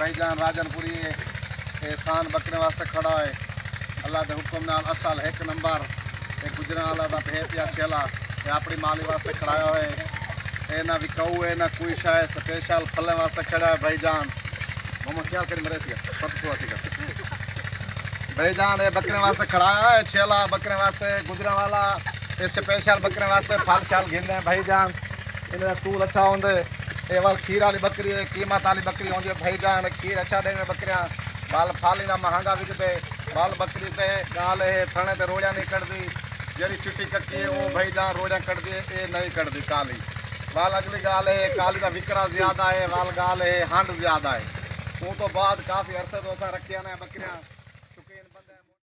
भाईजान राजनपुरी एहसान बकरे वास्ते खड़ा है। अल्लाह के हुक्म नाल असल एक नंबर गुजरा वाला का भेतिया चेला अपनी माली वास्ते खड़ाया है। ये ना विकाऊ है ना कोई शायद स्पेशल फल वास्ते खड़ा है। भाईजान मम्मा क्या करी मरे भाईजान ये बकरे वास्ते खड़ाया है। चेला बकरे वास्ते गुजरा वाला ये स्पेशल बकरे वास्ते फल शाल घिंदे हैं। भाईजान इन्हें तूल अच्छा होंगे। ये वाल खीर वाली बकरी है, कीमत वाली बकरी होंगी। भाईजान खीर अच्छा देने बकरियां बाल फाली ना महंगा बिकते। बाल बकरी से गाल है थने ते रोजा नहीं कटती। जड़ी चिट्टी कट्टी है वो भाईजान रोजा कटती है, ये नहीं कटती काली। बाल अगली गाल है काली का विकरा ज्यादा है, वाल गाल है हंड ज्यादा है। वो तो बाद काफ़ी अरसे तो असा रखिया ना बकरियां।